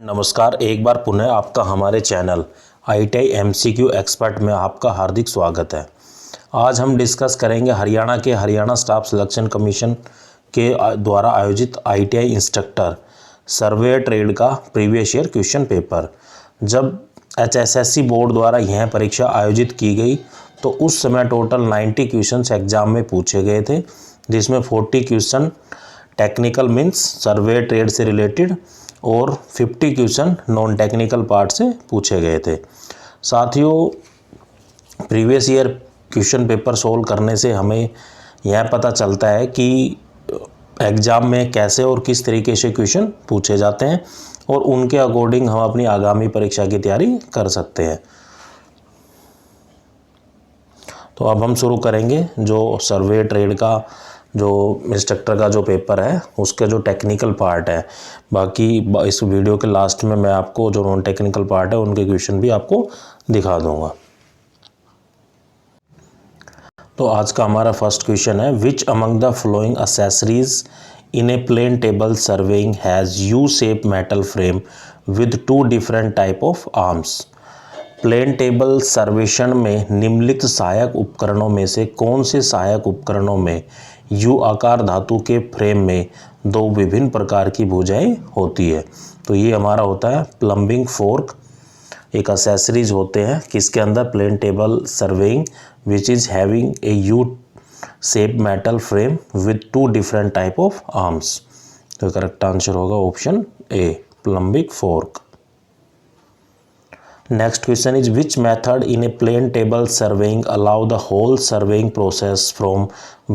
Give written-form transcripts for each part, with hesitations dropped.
नमस्कार, एक बार पुनः आपका हमारे चैनल ITI MCQ एक्सपर्ट में आपका हार्दिक स्वागत है। आज हम डिस्कस करेंगे हरियाणा के हरियाणा स्टाफ सिलेक्शन कमीशन के द्वारा आयोजित ITI इंस्ट्रक्टर सर्वे ट्रेड का प्रीवियस ईयर क्वेश्चन पेपर। जब HSSC बोर्ड द्वारा यह परीक्षा आयोजित की गई तो उस समय टोटल 90 क्वेश्चंस एग्जाम में पूछे गए थे, जिसमें 40 क्वेश्चन टेक्निकल मीन्स सर्वे ट्रेड से रिलेटेड और 50 क्वेश्चन नॉन टेक्निकल पार्ट से पूछे गए थे। साथियों, previous year question paper solve करने से हमें यह पता चलता है कि एग्ज़ाम में कैसे और किस तरीके से क्वेश्चन पूछे जाते हैं और उनके अकॉर्डिंग हम अपनी आगामी परीक्षा की तैयारी कर सकते हैं। तो अब हम शुरू करेंगे जो सर्वे ट्रेड का जो इंस्ट्रक्टर का जो पेपर है उसका जो टेक्निकल पार्ट है। बाकी इस वीडियो के लास्ट में मैं आपको जो नॉन टेक्निकल पार्ट है उनके क्वेश्चन भी आपको दिखा दूंगा। तो आज का हमारा फर्स्ट क्वेश्चन है, which among the following accessories in a plane table surveying has U shape metal frame with 2 different type of arms. Plane table सर्वेक्षण में निम्नलिखित सहायक उपकरणों में से कौन से सहायक उपकरणों में यू आकार धातु के फ्रेम में 2 विभिन्न प्रकार की भुजाएं होती है। तो ये हमारा होता है प्लम्बिंग फोर्क, एक एक्सेसरीज होते हैं किसके अंदर plane table surveying which is having a U shape metal frame with 2 different type of arms. तो करेक्ट आंसर होगा option A, plumbing fork. Next question is, which method in a plane table surveying allow the whole surveying process from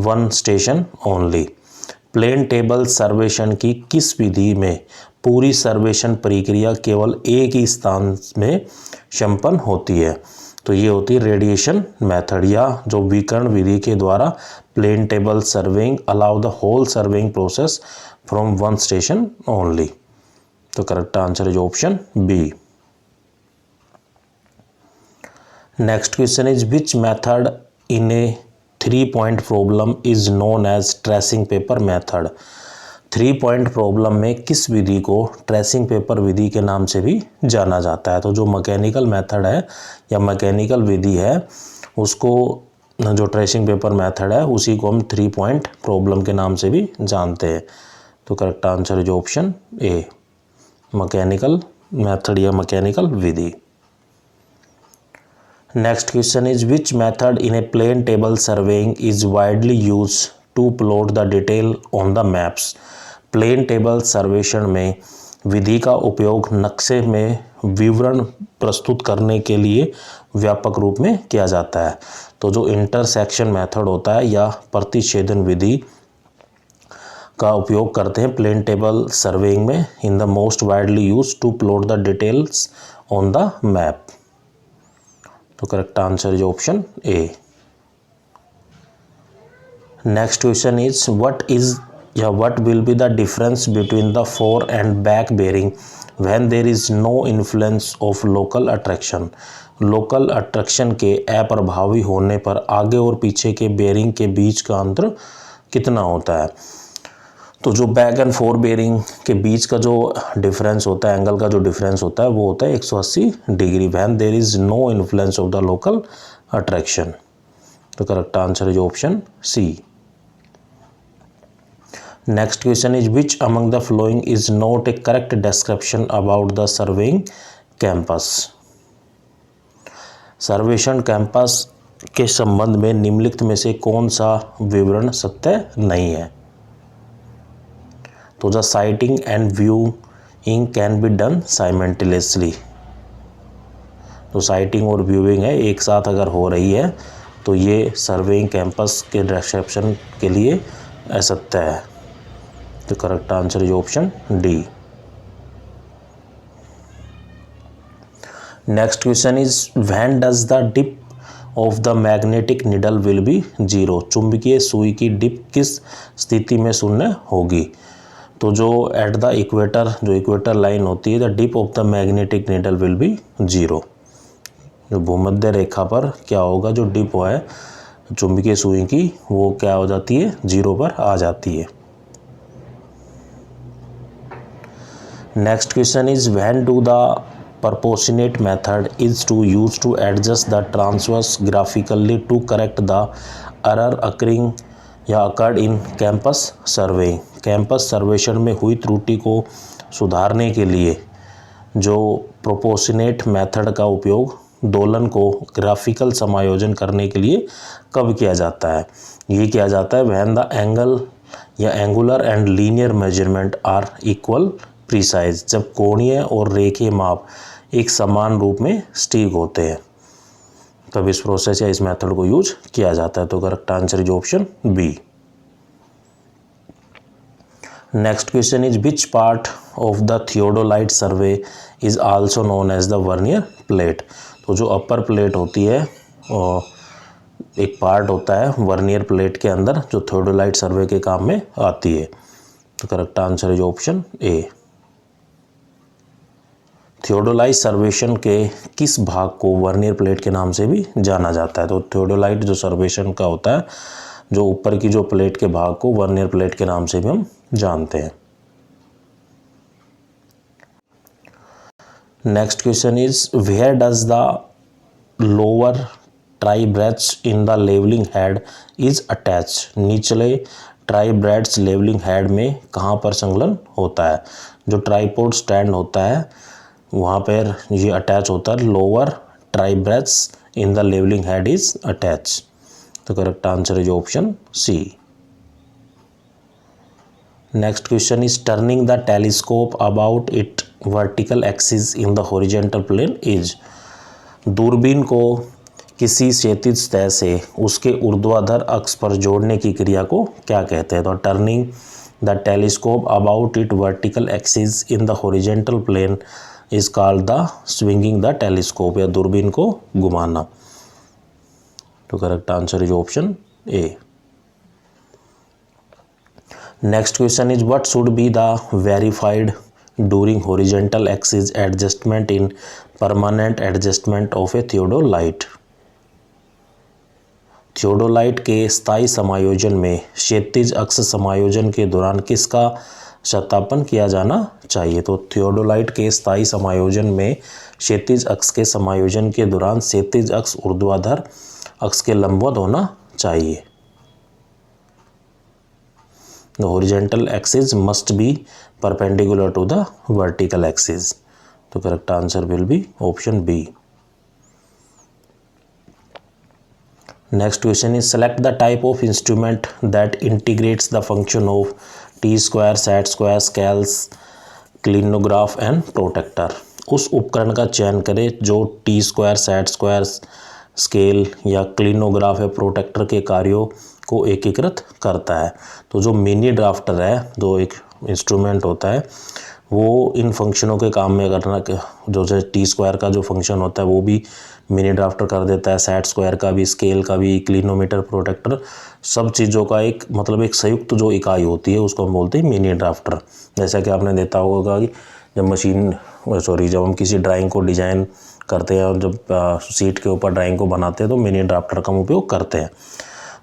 one station only? Plane table सर्वेक्षण की किस विधि में पूरी सर्वेक्षण प्रक्रिया केवल एक ही स्थान में संपन्न होती है? तो ये होती है रेडिएशन मेथड या जो विकर्ण विधि के द्वारा plane table surveying allow the whole surveying process from one station only. तो correct answer is option B. Next question is, which method in a 3-point problem is known as tracing paper method? 3-point problem में किस विधि को tracing paper विधि के नाम से भी जाना जाता है? तो जो मैकेनिकल मेथड है या मैकेनिकल विधि है उसको जो ट्रेसिंग पेपर मेथड है उसी को हम 3-point प्रॉब्लम के नाम से भी जानते हैं। तो correct answer is option A, mechanical method या मैकेनिकल विधि। Next question is, which method in a plane table surveying is widely used to plot the detail on the maps? Plane table सर्वेक्षण में विधि का उपयोग नक्शे में विवरण प्रस्तुत करने के लिए व्यापक रूप में किया जाता है। तो जो इंटरसेक्शन मेथड होता है या प्रतिच्छेदन विधि का उपयोग करते हैं प्लेन टेबल सर्वेइंग में in the most widely used to plot the details on the map. तो correct answer is option A. Next question is, what will be the difference between the fore and back bearing when there is no influence of local attraction? Local attraction के अप्रभावी होने पर आगे और पीछे के bearing के बीच का अंतर कितना होता है? तो जो बैक एंड फोर बेरिंग के बीच का जो डिफरेंस होता है, एंगल का जो डिफरेंस होता है वो होता है 180 degree when there is no influence of the local attraction. तो correct answer is option C. Next question is, which among the flowing is not a correct description about the surveying campus? सर्वेक्षण campus के संबंध में निम्नलिखित में से कौन सा विवरण सत्य नहीं है? तो the sighting and viewing can be done simultaneously. तो साइटिंग और व्यूइंग है एक साथ अगर हो रही है तो ये सर्वेइंग कैंपस के डिस्क्रिप्शन के लिए असत्य है। तो correct answer is option D. Next question is, when does the dip of the magnetic needle will be 0? चुंबकीय सुई की डिप किस स्थिति में शून्य होगी? तो जो एट द इक्वेटर, जो इक्वेटर लाइन होती है, the dip of the magnetic needle will be 0। जो भूमध्य रेखा पर क्या होगा, जो डिप है चुंबकीय सुई की वो क्या हो जाती है, 0 पर आ जाती है। Next question is when do the proportionate method is to use to adjust the transverse graphically to correct the error occurring या occurred in campus surveying। Campus सर्वेक्षण में हुई त्रुटि को सुधारने के लिए जो प्रोपोर्शनेट मेथड का उपयोग दोलन को ग्राफिकल समायोजन करने के लिए कब किया जाता है? ये किया जाता है व्हेन द एंगल या angular and linear measurement are equal precise, जब कोणीय और रेखीय माप एक समान रूप में सटीक होते हैं तब इस प्रोसेस या इस मेथड को यूज किया जाता है। तो correct answer is option B. Next question is which part of the theodolite survey is also known as the vernier plate. तो जो अपर प्लेट होती है और एक पार्ट होता है वर्नियर प्लेट के अंदर जो थियोडोलाइट सर्वे के काम में आती है। तो correct answer is option A. Theodolite सर्वेक्षण के किस भाग को वर्नियर प्लेट के नाम से भी जाना जाता है? तो थियोडोलाइट जो सर्वेक्षण का होता है जो ऊपर की जो प्लेट के भाग को वर्नियर प्लेट के नाम से भी हम जानते हैं। Next question is where does the lower tribrachs in the levelling head is attach. निचले ट्राइब्रेड्स लेवलिंग हेड में कहाँ पर संलग्न होता है? जो ट्राइपॉड स्टैंड होता है वहाँ पर ये अटैच होता है। Lower tribrachs in the levelling head is attach. तो correct answer is option C. Next question is turning the telescope about it vertical axis in the horizontal plane is. दूरबीन को किसी क्षैतिज तह से उसके ऊर्ध्वाधर अक्ष पर जोड़ने की क्रिया को क्या कहते हैं? तो turning the telescope about it vertical axis in the horizontal plane is called the swinging the telescope, या दूरबीन को घुमाना। तो correct answer is option A. Next question is what should be the verified during horizontal axis adjustment in permanent adjustment of a theodolite. Theodolite के स्थायी समायोजन में क्षैतिज अक्ष समायोजन के दौरान किसका सत्यापन किया जाना चाहिए? तो थियोडोलाइट के स्थायी समायोजन में क्षैतिज अक्ष के समायोजन के दौरान क्षैतिज अक्ष ऊर्ध्वाधर अक्ष के लंबवत होना चाहिए। The horizontal axis must be perpendicular to the vertical axis. तो correct answer will be option B. Next question is select the type of instrument that integrates the function of T square, set square, scales, clinograph and protractor. उस उपकरण का चयन करें जो T square, set square, scale या clinograph या protector के कार्यों को एकीकृत करता है। तो जो मिनी ड्राफ्टर है, जो एक इंस्ट्रूमेंट होता है, वो इन फंक्शनों के काम में करना, जो टी स्क्वायर का जो फंक्शन होता है वो भी मिनी ड्राफ्टर कर देता है, सेट स्क्वायर का भी, स्केल का भी, क्लिनोमीटर, प्रोटेक्टर, सब चीज़ों का एक मतलब एक संयुक्त जो इकाई होती है उसको हम बोलते हैं मिनी ड्राफ्टर। जैसा कि आपने देखा होगा कि जब हम किसी ड्राइंग को डिजाइन करते हैं और जब सीट के ऊपर ड्राइंग को बनाते हैं तो मिनी ड्राफ्टर का उपयोग करते हैं।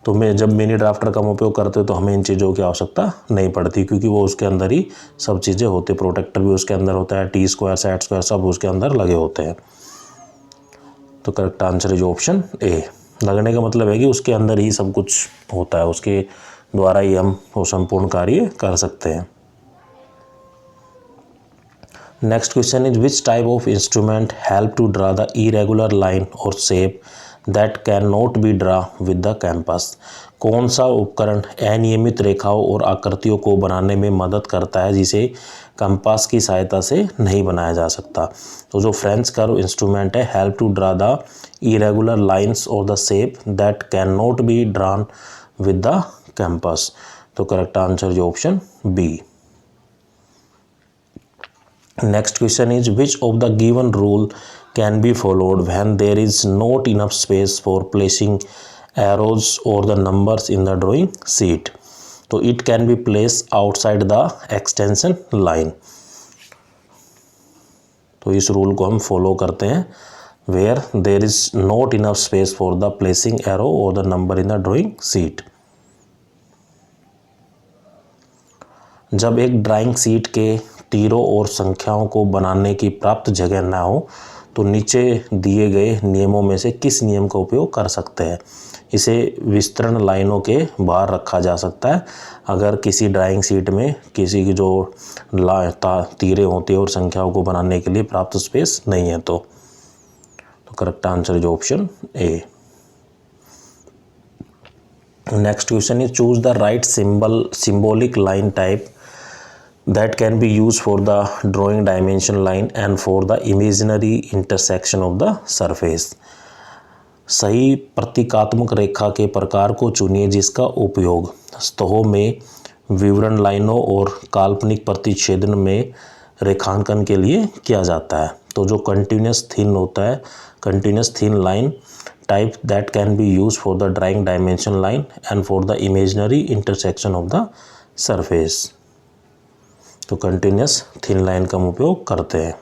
तो जब मिनी ड्राफ्टर का उपयोग करते हैं तो हमें इन चीज़ों की आवश्यकता नहीं पड़ती क्योंकि वो उसके अंदर ही सब चीज़ें होती है। प्रोटेक्टर भी उसके अंदर होता है, टी स्क्वायर, सेट स्क्वायर सब उसके अंदर लगे होते हैं। तो करेक्ट आंसर इज ऑप्शन ए। लगने का मतलब है कि उसके अंदर ही सब कुछ होता है, उसके द्वारा ही हम वो संपूर्ण कार्य कर सकते हैं। Next question is which type of instrument help to draw the irregular line और shape that can not be draw with the compass. कौन सा उपकरण अनियमित रेखाओं और आकृतियों को बनाने में मदद करता है जिसे कंपास की सहायता से नहीं बनाया जा सकता? तो जो फ्रेंच कर्व इंस्ट्रूमेंट है help to draw the irregular lines और the shape that can not be drawn with the compass. तो correct answer is option B. Next question is which of the given rule can be followed when there is not enough space for placing arrows or the numbers in the drawing sheet? तो it can be placed outside the extension line। तो इस rule को हम follow करते हैं where there is not enough space for the placing arrow or the number in the drawing sheet। जब एक drawing sheet के तीरों और संख्याओं को बनाने की प्राप्त जगह न हो तो नीचे दिए गए नियमों में से किस नियम का उपयोग कर सकते हैं। इसे विस्तरण लाइनों के बाहर रखा जा सकता है अगर किसी ड्राइंग शीट में किसी की जो तीरें होती है और संख्याओं को बनाने के लिए प्राप्त स्पेस नहीं है तो correct answer is option A. Next question is choose the right symbolic line type that can be used for the drawing dimension line and for the imaginary intersection of the surface। सही प्रतीकात्मक रेखा के प्रकार को चुनिए जिसका उपयोग सतहों में विवरण लाइनों और काल्पनिक प्रतिच्छेदन में रेखांकन के लिए किया जाता है। तो जो कंटिन्यूस थिन होता है, continuous thin line type that can be use for the drawing dimension line and for the imaginary intersection of the surface. तो कंटिन्यूस थिन लाइन का हम उपयोग करते हैं।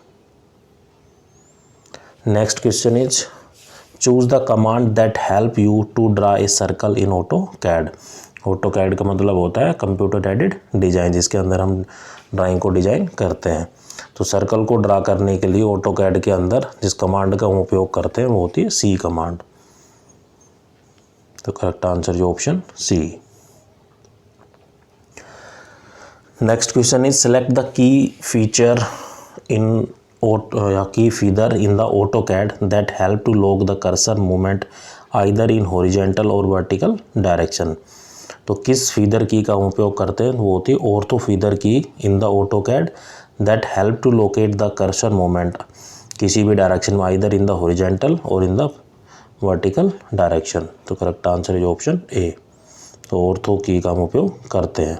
Next question is choose the command that help you to draw a circle in AutoCAD. AutoCAD का मतलब होता है कंप्यूटर एडेड डिजाइन, जिसके अंदर हम ड्राइंग को डिजाइन करते हैं। तो सर्कल को ड्रा करने के लिए ऑटोकैड के अंदर जिस कमांड का हम उपयोग करते हैं वो होती है सी कमांड। तो करेक्ट आंसर जो option C. Next question is select the key feature in key feather in the AutoCAD that help to log the cursor movement either in horizontal or vertical direction। तो किस feather की का उपयोग करते हैं वो होती है ऑर्थो फीदर की in the AutoCAD that help to locate the cursor movement किसी भी डायरेक्शन में either in the horizontal or in the vertical direction। तो करेक्ट आंसर है ऑप्शन ए। तो ऑर्थो की का हम उपयोग करते हैं।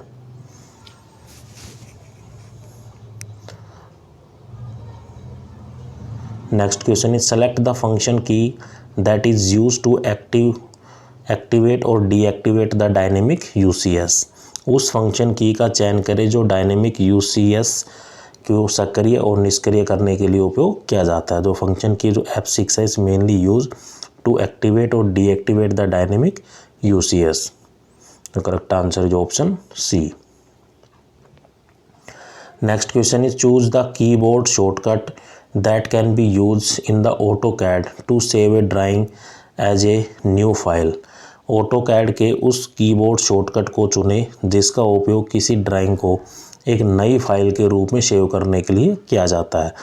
Next question is select the function की that is use to activate और डीएक्टिवेट द डायनेमिक यूसीएस। उस फंक्शन की का चयन करें जो डायनेमिक यूसीएस को सक्रिय और निष्क्रिय करने के लिए उपयोग किया जाता है। तो फंक्शन की जो F6 है is mainly use to activate और डीएक्टिवेट द डायनेमिक यूसीएस। तो correct answer is option C. Next question is choose the keyboard shortcut that can be used in the AutoCAD to save a drawing as a new file। AutoCAD के उस keyboard shortcut को चुनें जिसका उपयोग किसी drawing को एक नई फाइल के रूप में सेव करने के लिए किया जाता है।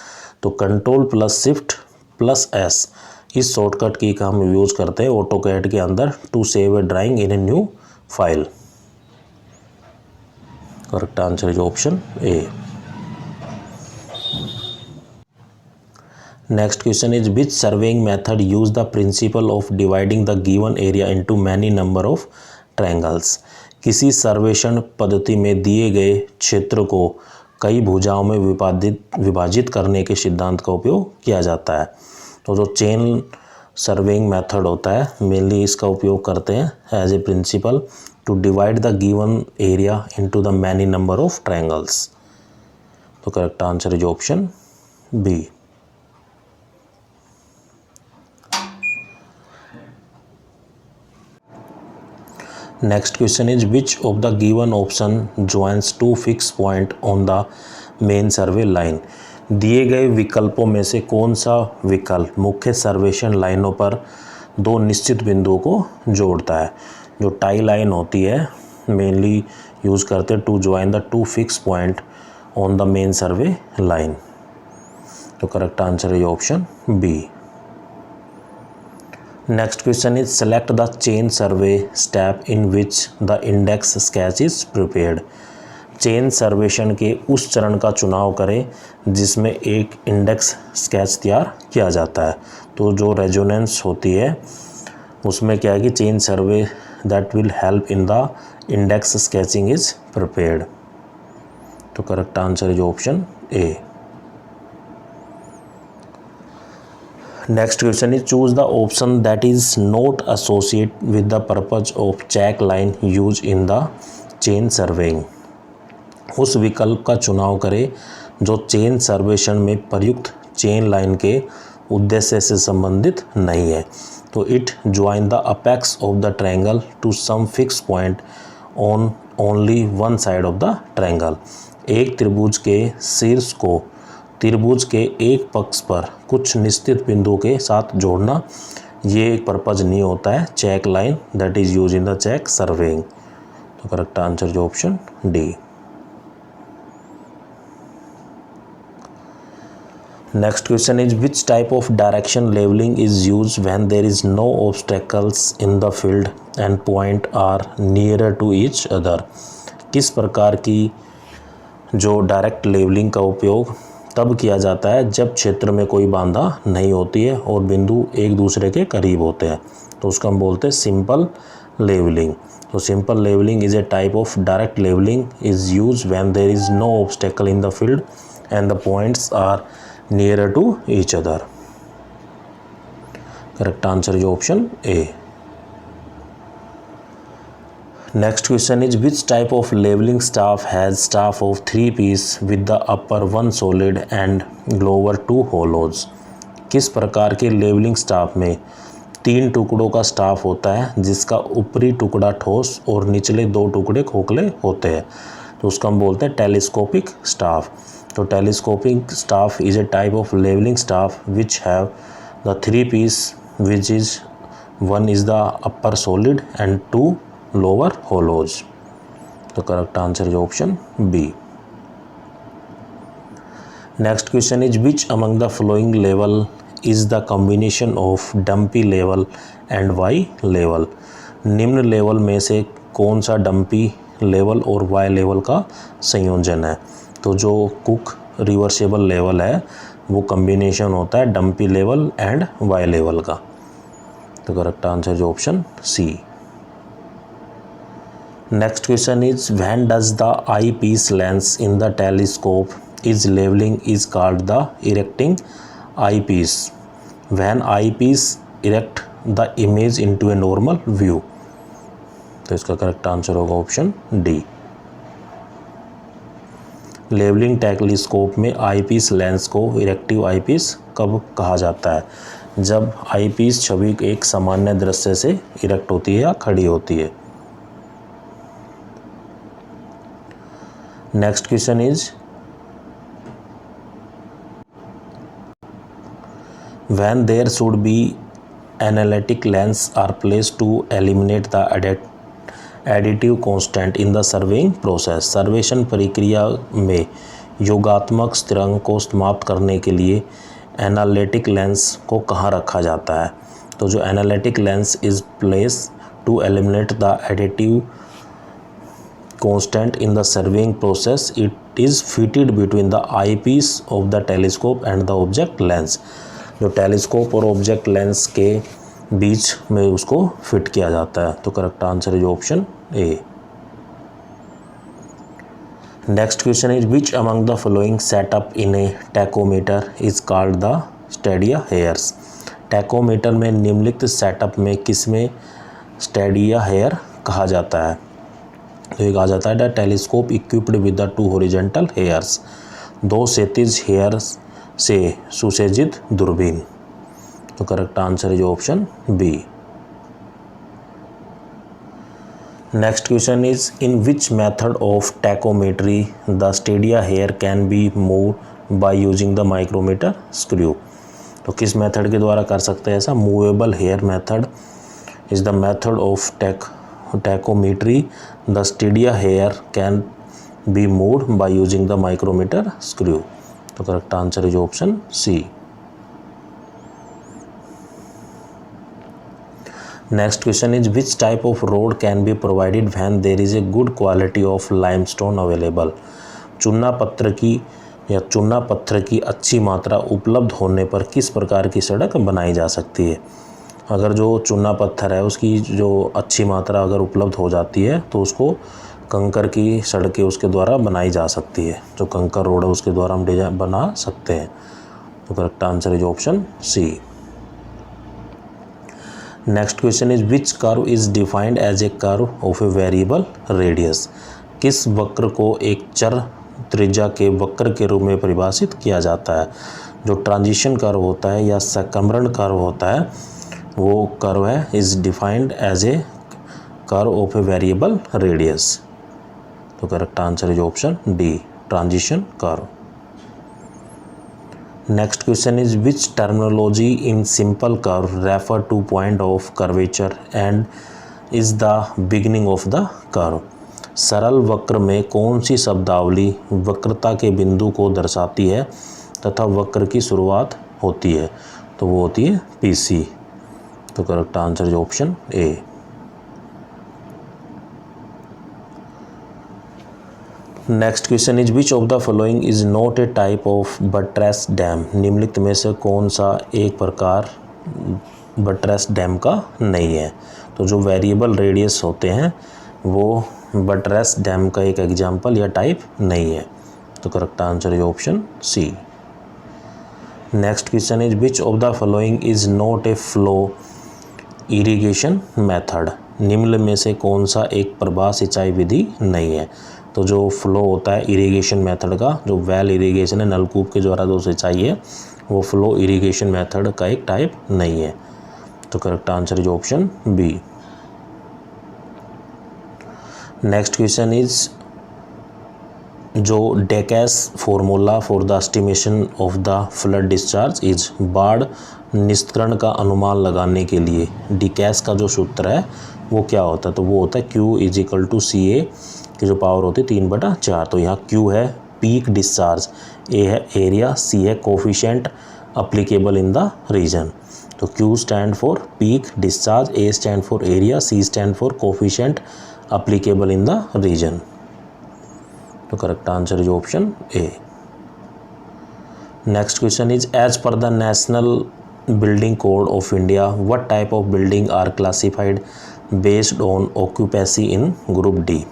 तो Ctrl+Shift+S इस शॉर्टकट की का हम यूज़ करते हैं AutoCAD के अंदर to save a drawing in a new file. Correct answer is option A. Next question is which surveying method use the principle of dividing the given area into many number of triangles। किसी सर्वेक्षण पद्धति में दिए गए क्षेत्र को कई भुजाओं में विभाजित करने के सिद्धांत का उपयोग किया जाता है। तो जो चेन सर्वेइंग मेथड होता है मेनली इसका उपयोग करते हैं as a principle to divide the given area into the many number of triangles. तो correct answer is option B. Next question is which of the given option joins to fix point on the main survey line. दिए गए विकल्पों में से कौन सा विकल्प मुख्य सर्वेक्षण लाइनों पर दो निश्चित बिंदुओं को जोड़ता है। जो टाई लाइन होती है मेनली यूज़ करते हैं to join the two fix point on the main survey line. तो करेक्ट आंसर है option B. Next question is select the chain survey step in which the index sketch is prepared. Chain सर्वेक्षण के उस चरण का चुनाव करें जिसमें एक इंडेक्स स्केच तैयार किया जाता है। तो जो रेजोनेंस होती है उसमें क्या है कि chain survey that will help in the index sketching is prepared. तो correct answer is option A. Next question is choose the option that is not associate with the purpose of check line use in the chain surveying. उस विकल्प का चुनाव करें जो chain सर्वेक्षण में प्रयुक्त चेन लाइन के उद्देश्य से संबंधित नहीं है। तो it join the apex of the triangle to some fix point on only one side of the triangle. एक त्रिभुज के शीर्ष को त्रिभुज के एक पक्ष पर कुछ निश्चित बिंदुओं के साथ जोड़ना, ये एक पर्पज नहीं होता है check line that is use in the check surveying. तो करेक्ट आंसर जो option D. Next question is which type of direction levelling is use when there is no obstacles in the field and point are nearer to each other. किस प्रकार की जो direct levelling का उपयोग तब किया जाता है जब क्षेत्र में कोई बाधा नहीं होती है और बिंदु एक दूसरे के करीब होते हैं, तो उसको हम बोलते हैं सिंपल लेवलिंग। तो simple levelling is a type of direct levelling is use when there is no obstacle in the field and the points are nearer to each other. Correct answer is option A. Next question is which type of leveling staff has staff of 3 piece with the upper 1 solid and lower 2 hollows। किस प्रकार के levelling staff में 3 टुकड़ों का staff होता है जिसका ऊपरी टुकड़ा ठोस और निचले 2 टुकड़े खोखले होते हैं, तो उसका हम बोलते हैं टेलीस्कोपिक स्टाफ। तो telescopic staff is a type of levelling staff which have the 3 piece which is 1 is the upper solid and 2 lower hollows। तो correct answer is option B. Next question is which among the flowing level is the combination of dumpy level and Y level. निम्न level में से कौन सा dumpy level और Y level का संयोजन है। तो जो कुक रिवर्सेबल लेवल है वो कॉम्बिनेशन होता है dumpy level and Y level का। तो correct answer is option C. Next question is when does the eyepiece lens in the telescope is leveling is called the erecting eyepiece when eyepiece erect the image into a normal view। तो इसका correct answer होगा option D. Levelling telescope में eyepiece lens को इरेक्टिव eyepiece कब कहा जाता है, जब आईपीस छवि एक सामान्य दृश्य से इरेक्ट होती है या खड़ी होती है। Next question is when there should be analytic lens are placed to eliminate the additive constant in the surveying process. सर्वेक्षण प्रक्रिया में योगात्मक स्थिरांक को समाप्त करने के लिए एनालिटिक लेंस को कहाँ रखा जाता है। तो जो analytic lens is place to eliminate the additive constant in the surveying process, it is fitted between the eyepiece of the telescope and the object lens। जो टेलीस्कोप और ऑब्जेक्ट लेंस के बीच में उसको फिट किया जाता है। तो correct answer is option A. Next question is which among the following setup in A tachometer is called the Stadia hairs. Tachometer में निम्नलिखित सेटअप में किसमें स्टेडिया हेयर कहा जाता है। तो एक आ जाता है the telescope equipped with the 2 horizontal hairs, 2 क्षैतिज हेयर्स से सुसज्जित दूरबीन। तो correct answer is option B. Next question is in which method of tachometry the stadia hair can be move by using the micrometer screw. तो किस method के द्वारा कर सकते हैं ऐसा। Movable hair method is the method of tachometry, the stadia hair can be moved by using the micrometer screw। तो correct answer is option C. Next question is which type of road can be provided when there is a good quality of limestone available. चूना पत्थर की अच्छी मात्रा उपलब्ध होने पर किस प्रकार की सड़क बनाई जा सकती है। अगर जो चूना पत्थर है उसकी जो अच्छी मात्रा अगर उपलब्ध हो जाती है तो उसको कंकर की सड़कें उसके द्वारा बनाई जा सकती है। जो कंकर रोड है उसके द्वारा हम डिजाइन बना सकते हैं। तो correct answer is option C. Next question is which curve is defined as a curve of a variable radius. किस वक्र को एक चर त्रिज्या के वक्र के रूप में परिभाषित किया जाता है। जो ट्रांजिशन कर्व होता है या सकर्मण कर्व होता है वो कर्व है is defined as a curve of a variable radius. तो correct answer is option D. Transition curve. Next question is which terminology in simple curve refer to point of curvature and is the beginning of the curve. सरल वक्र में कौन सी शब्दावली वक्रता के बिंदु को दर्शाती है तथा वक्र की शुरुआत होती है? तो वो होती है PC। तो correct answer is option A. Next question is which of the following is not A type of buttress dam. निम्नलिखित में से कौन सा एक प्रकार बट्रेस डैम का नहीं है? तो जो वेरिएबल रेडियस होते हैं वो बट्रेस डैम का एक एग्जाम्पल या टाइप नहीं है। तो correct answer is option C. Next question is which of the following is not a flow irrigation method. निम्न में से कौन सा एक प्रवाह सिंचाई विधि नहीं है? तो जो फ्लो होता है इरिगेशन मेथड का, जो वेल इरिगेशन है, नलकूप के द्वारा जो सिंचाई है, वो फ्लो इरिगेशन मेथड का एक टाइप नहीं है। तो correct answer is option B. Next question is जो Dickens formula for the estimation of the flood discharge is. बाढ़ निस्तरण का अनुमान लगाने के लिए डिकैस का जो सूत्र है वो क्या होता है? तो वो होता है Q is equal to CA की जो पावर होती है 3/4। तो यहाँ Q है पीक डिस्चार्ज, A है एरिया, C है coefficient applicable in the region. तो Q stand for peak discharge, A stand for area, C stand for coefficient applicable in the region. तो correct answer is option A. Next question is as per the national building code of India what type of building are classified based on occupancy in group D.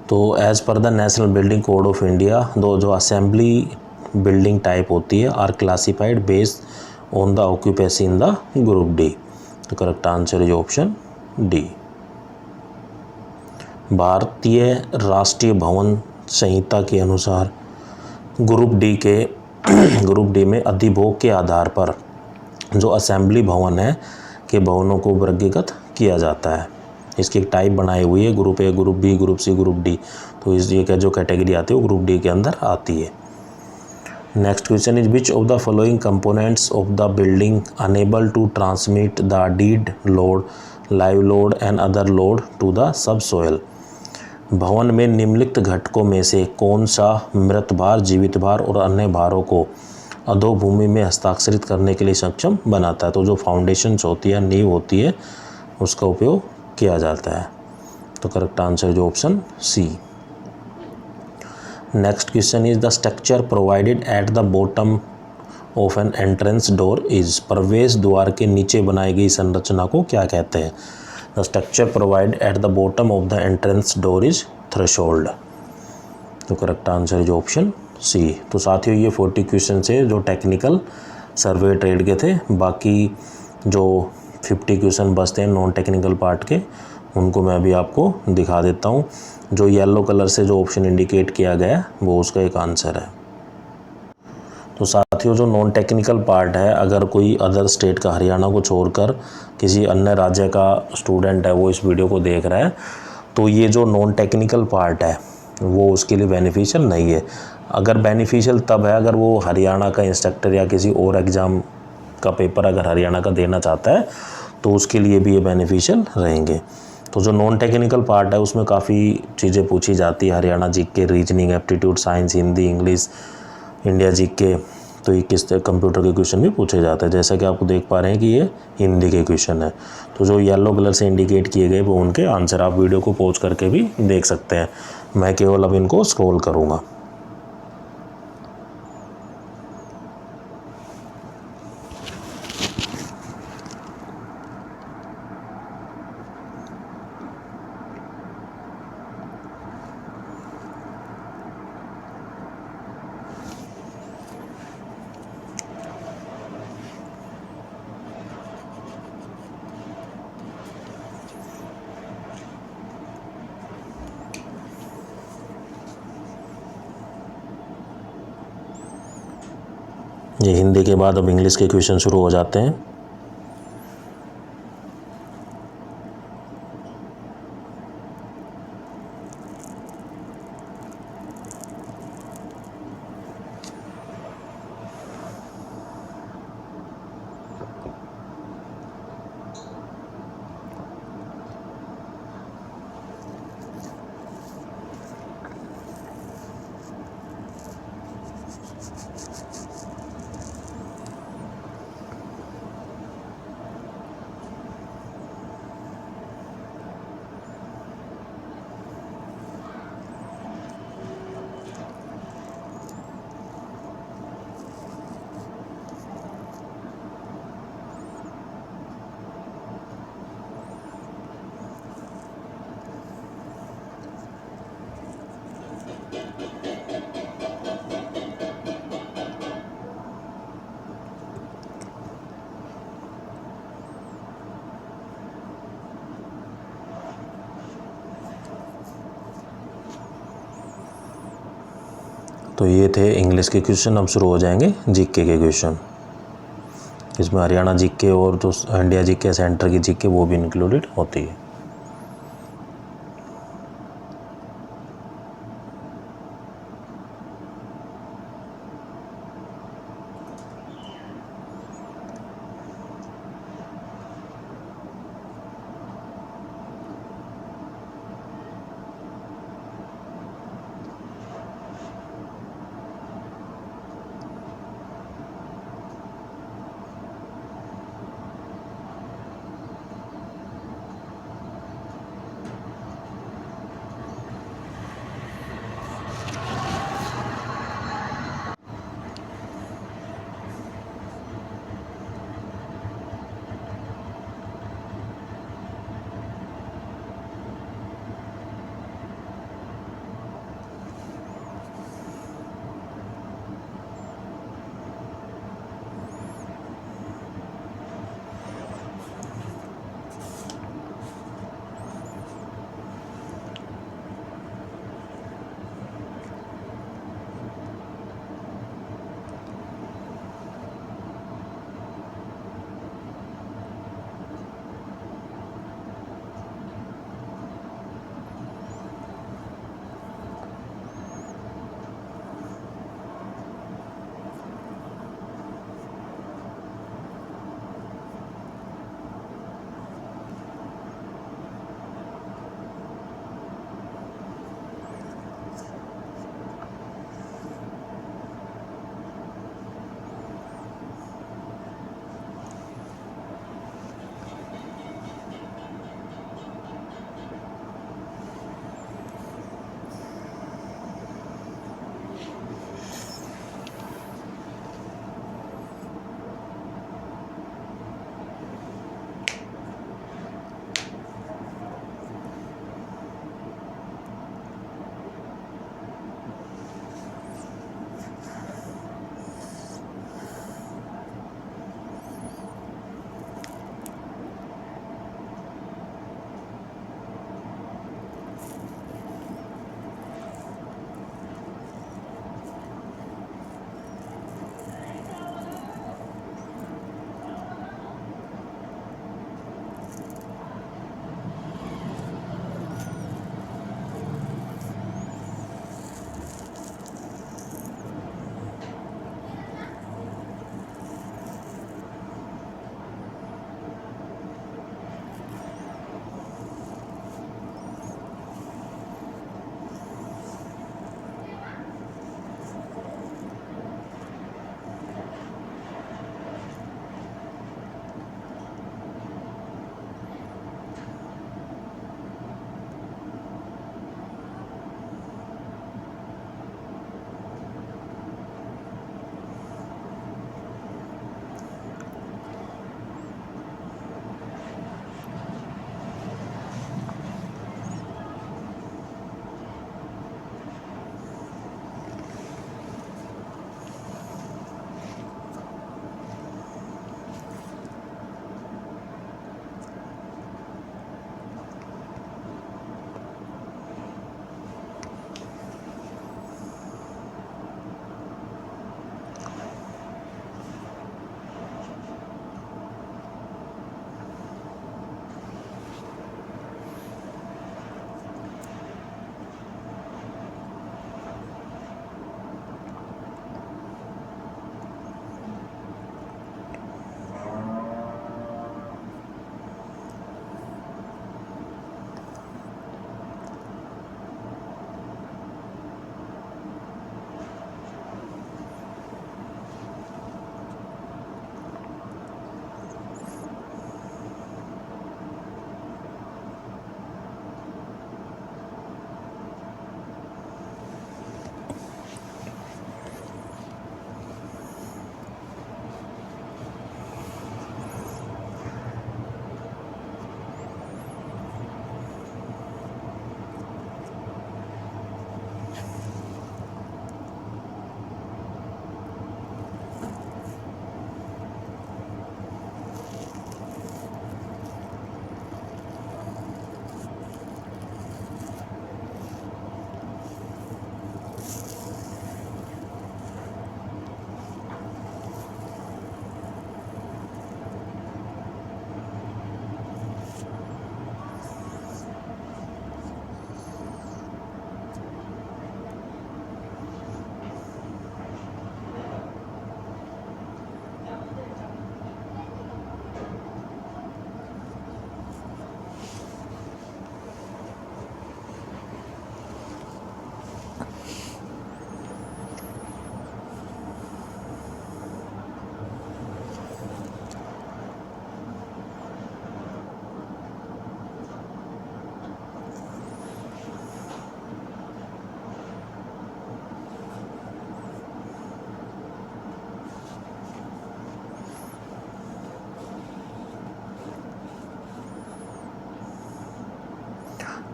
तो as per the national building code of India जो assembly building type होती है are classified based on the occupancy in the group D. तो correct answer is option D. भारतीय राष्ट्रीय भवन संहिता के अनुसार ग्रुप डी में अधिभोग के आधार पर जो असेंबली भवन है के भवनों को वर्गीकृत किया जाता है। इसकी एक टाइप बनाई हुई है, group A, group B, group C, group D. तो इस ये जो कैटेगरी आती है वो ग्रुप डी के अंदर आती है। Next question is which of the following components of the building enable to transmit the dead load, live load and other load to the subsoil. भवन में निम्नलिखित घटकों में से कौन सा मृत भार, जीवित भार और अन्य भारों को अधोभूमि में हस्ताक्षरित करने के लिए सक्षम बनाता है? तो जो फाउंडेशंस होती है, नींव होती है, उसका उपयोग किया जाता है। तो करेक्ट आंसर जो option C. Next question is the structure provided at the bottom of an entrance door is. प्रवेश द्वार के नीचे बनाई गई संरचना को क्या कहते हैं? The structure provide at the bottom of the entrance door is threshold. तो correct answer is option C. तो साथियों ये 40 क्वेश्चन से जो टेक्निकल सर्वे ट्रेड के थे, बाकी जो 50 क्वेश्चन बचते हैं नॉन टेक्निकल पार्ट के, उनको मैं अभी आपको दिखा देता हूँ। जो येलो कलर से जो ऑप्शन इंडिकेट किया गया है वो उसका एक आंसर है। तो साथियों जो नॉन टेक्निकल पार्ट है, अगर कोई अदर स्टेट का, हरियाणा को छोड़कर किसी अन्य राज्य का स्टूडेंट है वो इस वीडियो को देख रहा है, तो ये जो नॉन टेक्निकल पार्ट है वो उसके लिए बेनिफिशियल नहीं है। अगर बेनिफिशियल तब है अगर वो हरियाणा का इंस्ट्रक्टर या किसी और एग्ज़ाम का पेपर अगर हरियाणा का देना चाहता है तो उसके लिए भी ये बेनिफिशियल रहेंगे। तो जो नॉन टेक्निकल पार्ट है उसमें काफ़ी चीज़ें पूछी जाती है, Haryana GK, reasoning, aptitude, science, Hindi, English, India GK. तो ये किस कंप्यूटर के क्वेश्चन भी पूछे जाते हैं, जैसा कि आपको देख पा रहे हैं कि ये हिंदी के क्वेश्चन है। तो जो येलो कलर से इंडिकेट किए गए वो उनके आंसर, आप वीडियो को पॉज करके भी देख सकते हैं। मैं केवल अब इनको स्क्रॉल करूँगा। ये हिंदी के बाद अब इंग्लिश के क्वेश्चन शुरू हो जाते हैं। तो ये थे इंग्लिश के क्वेश्चन। अब शुरू हो जाएंगे जीके के क्वेश्चन। इसमें हरियाणा जीके और जो इंडिया जीके सेंटर की जीके वो भी इंक्लूडेड होती है।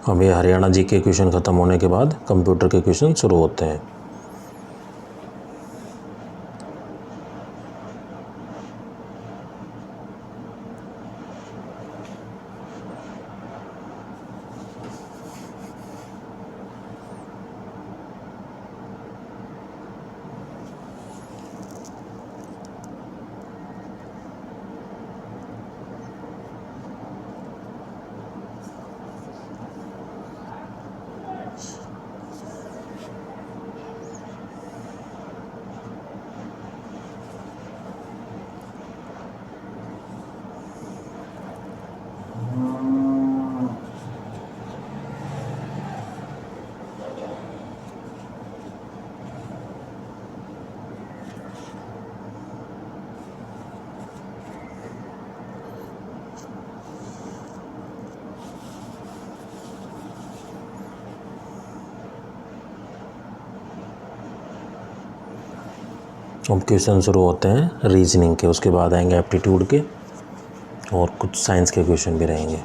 अब ये हरियाणा जी के क्वेश्चन ख़त्म होने के बाद कंप्यूटर के क्वेश्चन शुरू होते हैं। अब क्वेश्चन शुरू होते हैं रीजनिंग के, उसके बाद आएंगे एप्टीट्यूड के और कुछ साइंस के क्वेश्चन भी रहेंगे।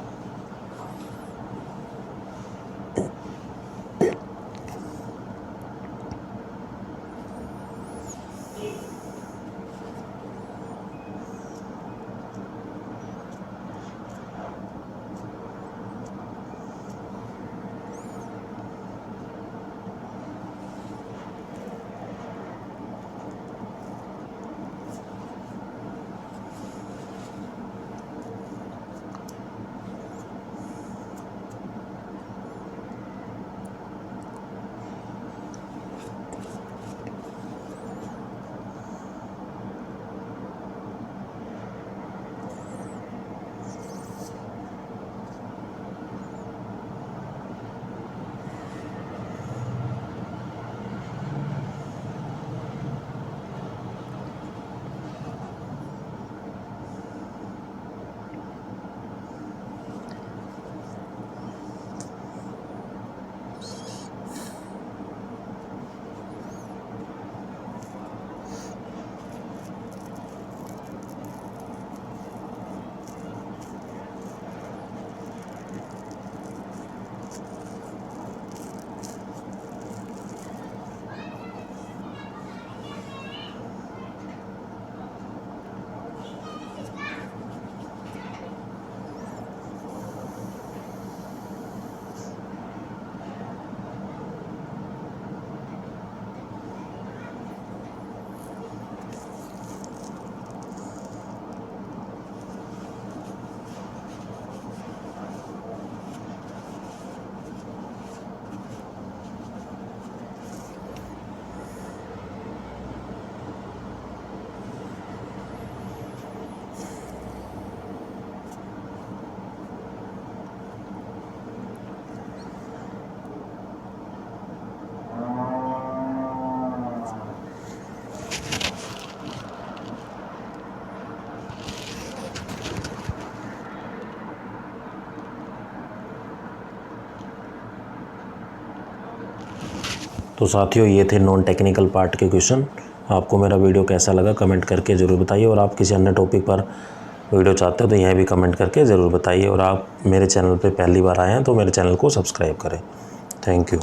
तो साथियों ये थे नॉन टेक्निकल पार्ट के क्वेश्चन। आपको मेरा वीडियो कैसा लगा कमेंट करके ज़रूर बताइए, और आप किसी अन्य टॉपिक पर वीडियो चाहते हो तो यह भी कमेंट करके ज़रूर बताइए। और आप मेरे चैनल पे पहली बार आए हैं तो मेरे चैनल को सब्सक्राइब करें। Thank you.